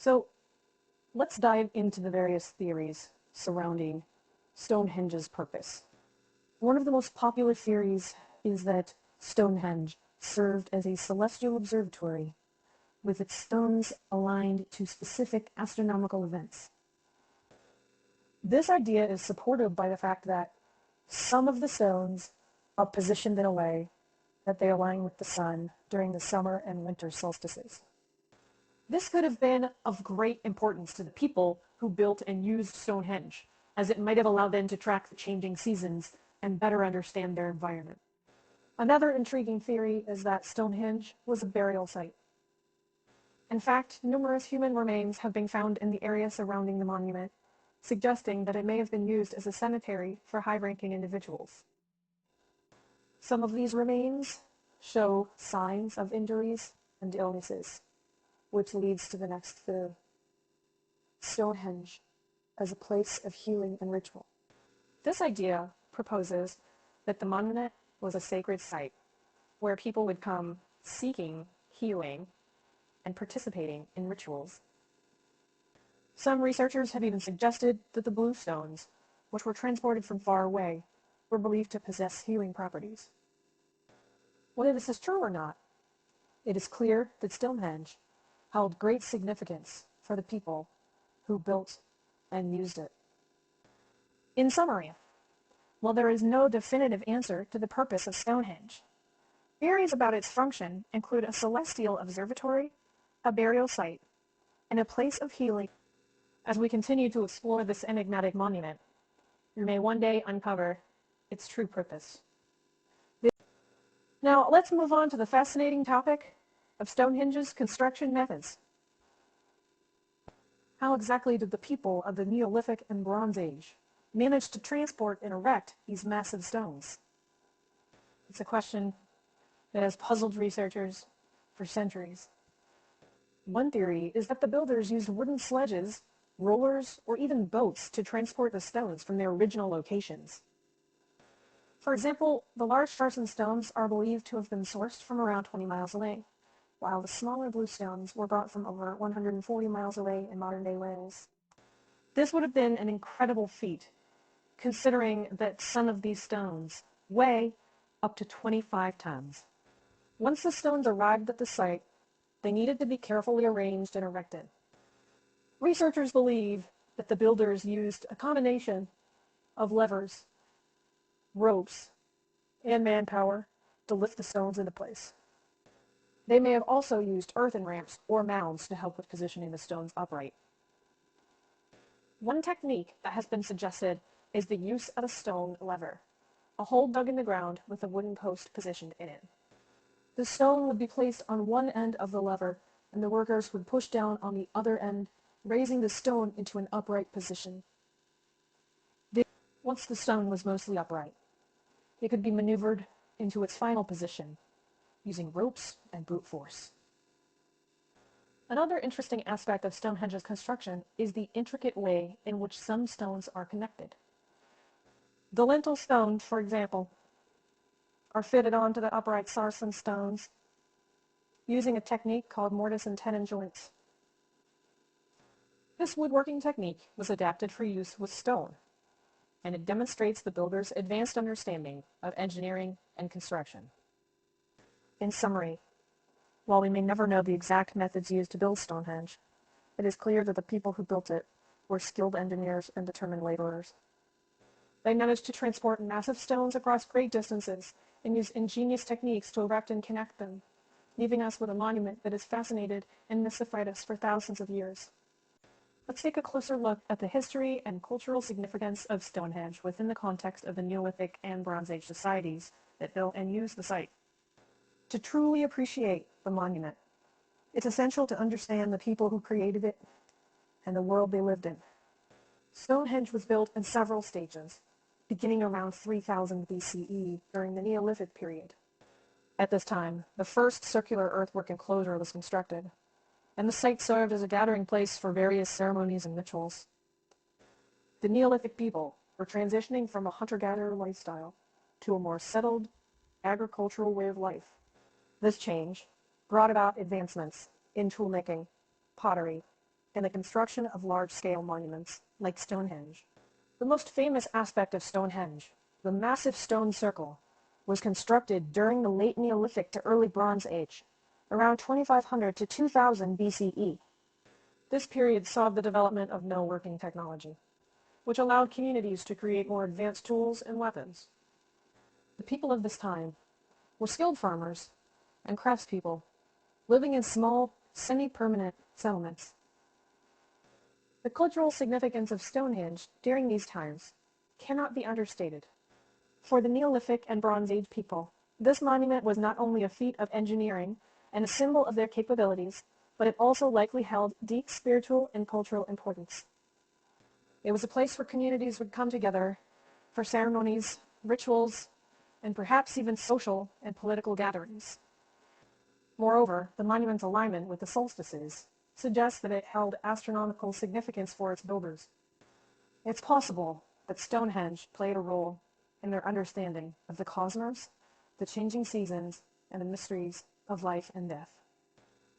So let's dive into the various theories surrounding Stonehenge's purpose. One of the most popular theories is that Stonehenge served as a celestial observatory with its stones aligned to specific astronomical events. This idea is supported by the fact that some of the stones are positioned in a way that they align with the sun during the summer and winter solstices. This could have been of great importance to the people who built and used Stonehenge, as it might have allowed them to track the changing seasons and better understand their environment. Another intriguing theory is that Stonehenge was a burial site. In fact, numerous human remains have been found in the area surrounding the monument, suggesting that it may have been used as a cemetery for high-ranking individuals. Some of these remains show signs of injuries and illnesses, which leads to the next theory: Stonehenge as a place of healing and ritual. This idea proposes that the monument was a sacred site where people would come seeking healing and participating in rituals. Some researchers have even suggested that the blue stones, which were transported from far away, were believed to possess healing properties. Whether this is true or not, it is clear that Stonehenge held great significance for the people who built and used it. In summary, while there is no definitive answer to the purpose of Stonehenge, theories about its function include a celestial observatory, a burial site, and a place of healing. As we continue to explore this enigmatic monument, we may one day uncover its true purpose. Now, let's move on to the fascinating topic of Stonehenge's construction methods. How exactly did the people of the Neolithic and Bronze Age manage to transport and erect these massive stones? It's a question that has puzzled researchers for centuries. One theory is that the builders used wooden sledges, rollers, or even boats to transport the stones from their original locations. For example, the large Sarsen stones are believed to have been sourced from around 20 miles away, while the smaller blue stones were brought from over 140 miles away in modern-day Wales. This would have been an incredible feat, considering that some of these stones weigh up to 25 tons. Once the stones arrived at the site, they needed to be carefully arranged and erected. Researchers believe that the builders used a combination of levers, ropes, and manpower to lift the stones into place. They may have also used earthen ramps or mounds to help with positioning the stones upright. One technique that has been suggested is the use of a stone lever, a hole dug in the ground with a wooden post positioned in it. The stone would be placed on one end of the lever, and the workers would push down on the other end, raising the stone into an upright position. Once the stone was mostly upright, it could be maneuvered into its final position using ropes and brute force. Another interesting aspect of Stonehenge's construction is the intricate way in which some stones are connected. The lintel stones, for example, are fitted onto the upright sarsen stones using a technique called mortise and tenon joints. This woodworking technique was adapted for use with stone, and it demonstrates the builder's advanced understanding of engineering and construction. In summary, while we may never know the exact methods used to build Stonehenge, it is clear that the people who built it were skilled engineers and determined laborers. They managed to transport massive stones across great distances and use ingenious techniques to erect and connect them, leaving us with a monument that has fascinated and mystified us for thousands of years. Let's take a closer look at the history and cultural significance of Stonehenge within the context of the Neolithic and Bronze Age societies that built and used the site. To truly appreciate the monument, it's essential to understand the people who created it and the world they lived in. Stonehenge was built in several stages, beginning around 3000 BCE during the Neolithic period. At this time, the first circular earthwork enclosure was constructed, and the site served as a gathering place for various ceremonies and rituals. The Neolithic people were transitioning from a hunter-gatherer lifestyle to a more settled, agricultural way of life. This change brought about advancements in toolmaking, pottery, in the construction of large-scale monuments like Stonehenge. The most famous aspect of Stonehenge, the massive stone circle, was constructed during the late Neolithic to early Bronze Age, around 2500 to 2000 BCE. This period saw the development of metalworking technology, which allowed communities to create more advanced tools and weapons. The people of this time were skilled farmers and craftspeople living in small, semi-permanent settlements. The cultural significance of Stonehenge during these times cannot be understated. For the Neolithic and Bronze Age people, this monument was not only a feat of engineering and a symbol of their capabilities, but it also likely held deep spiritual and cultural importance. It was a place where communities would come together for ceremonies, rituals, and perhaps even social and political gatherings. Moreover, the monument's alignment with the solstices suggests that it held astronomical significance for its builders. It's possible that Stonehenge played a role in their understanding of the cosmos, the changing seasons, and the mysteries of life and death.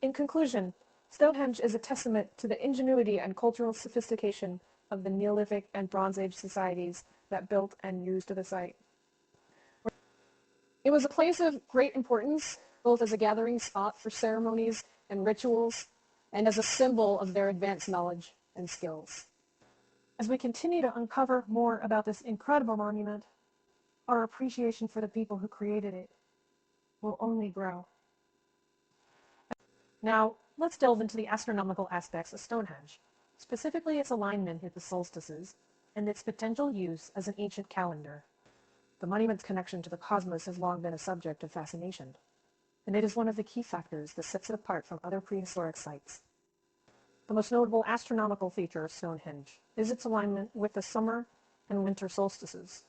In conclusion, Stonehenge is a testament to the ingenuity and cultural sophistication of the Neolithic and Bronze Age societies that built and used the site. It was a place of great importance, both as a gathering spot for ceremonies and rituals, and as a symbol of their advanced knowledge and skills. As we continue to uncover more about this incredible monument, our appreciation for the people who created it will only grow. Now, let's delve into the astronomical aspects of Stonehenge, specifically its alignment with the solstices and its potential use as an ancient calendar. The monument's connection to the cosmos has long been a subject of fascination, and it is one of the key factors that sets it apart from other prehistoric sites. The most notable astronomical feature of Stonehenge is its alignment with the summer and winter solstices.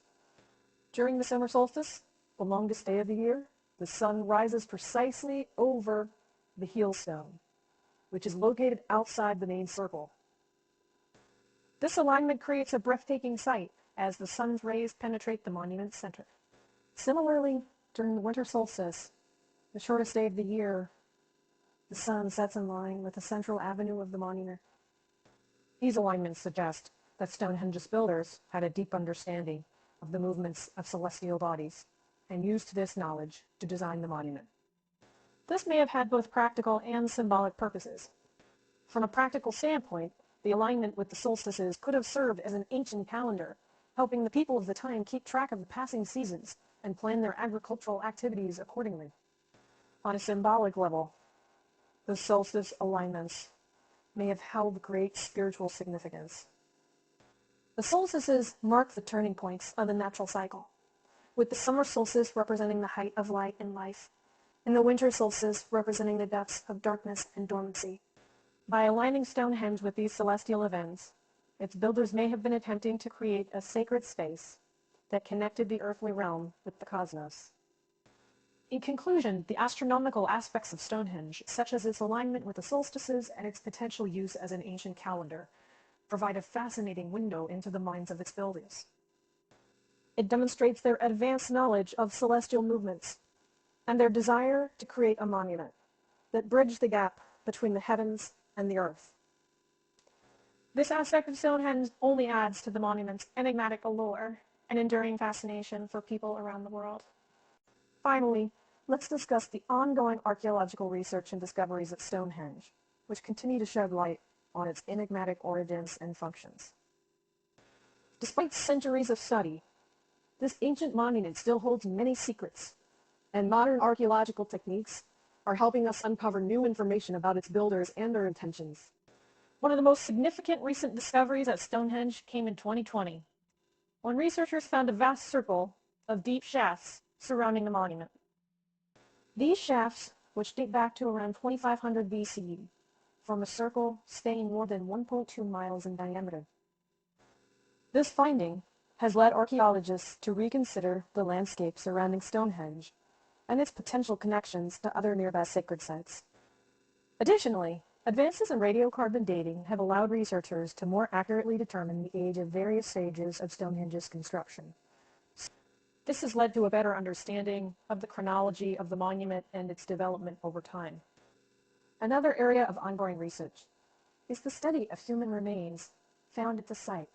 During the summer solstice, the longest day of the year, the sun rises precisely over the heel stone, which is located outside the main circle. This alignment creates a breathtaking sight as the sun's rays penetrate the monument's center. Similarly, during the winter solstice, the shortest day of the year, the sun sets in line with the central avenue of the monument. These alignments suggest that Stonehenge's builders had a deep understanding of the movements of celestial bodies and used this knowledge to design the monument. This may have had both practical and symbolic purposes. From a practical standpoint, the alignment with the solstices could have served as an ancient calendar, helping the people of the time keep track of the passing seasons and plan their agricultural activities accordingly. On a symbolic level, the solstice alignments may have held great spiritual significance. The solstices mark the turning points of the natural cycle, with the summer solstice representing the height of light and life, and the winter solstice representing the depths of darkness and dormancy. By aligning Stonehenge with these celestial events, its builders may have been attempting to create a sacred space that connected the earthly realm with the cosmos. In conclusion, the astronomical aspects of Stonehenge, such as its alignment with the solstices and its potential use as an ancient calendar, provide a fascinating window into the minds of its builders. It demonstrates their advanced knowledge of celestial movements and their desire to create a monument that bridged the gap between the heavens and the earth. This aspect of Stonehenge only adds to the monument's enigmatic allure and enduring fascination for people around the world. Finally, let's discuss the ongoing archaeological research and discoveries at Stonehenge, which continue to shed light on its enigmatic origins and functions. Despite centuries of study, this ancient monument still holds many secrets, and modern archaeological techniques are helping us uncover new information about its builders and their intentions. One of the most significant recent discoveries at Stonehenge came in 2020, when researchers found a vast circle of deep shafts surrounding the monument. These shafts, which date back to around 2500 BCE, form a circle spanning more than 1.2 miles in diameter. This finding has led archaeologists to reconsider the landscape surrounding Stonehenge and its potential connections to other nearby sacred sites. Additionally, advances in radiocarbon dating have allowed researchers to more accurately determine the age of various stages of Stonehenge's construction. This has led to a better understanding of the chronology of the monument and its development over time. Another area of ongoing research is the study of human remains found at the site.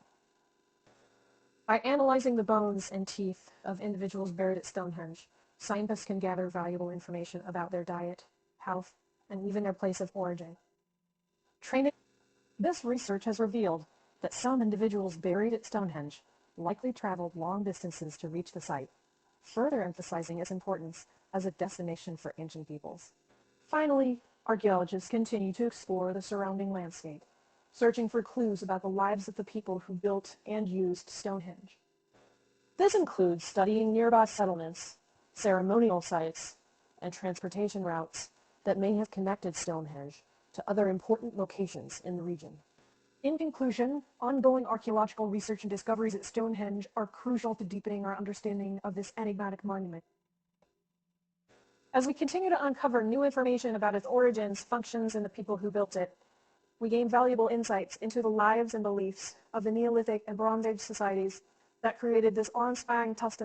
By analyzing the bones and teeth of individuals buried at Stonehenge, scientists can gather valuable information about their diet, health, and even their place of origin. This research has revealed that some individuals buried at Stonehenge likely traveled long distances to reach the site, further emphasizing its importance as a destination for ancient peoples. Finally, archaeologists continue to explore the surrounding landscape, searching for clues about the lives of the people who built and used Stonehenge. This includes studying nearby settlements, ceremonial sites, and transportation routes that may have connected Stonehenge to other important locations in the region. In conclusion, ongoing archaeological research and discoveries at Stonehenge are crucial to deepening our understanding of this enigmatic monument. As we continue to uncover new information about its origins, functions, and the people who built it, we gain valuable insights into the lives and beliefs of the Neolithic and Bronze Age societies that created this awe-inspiring testament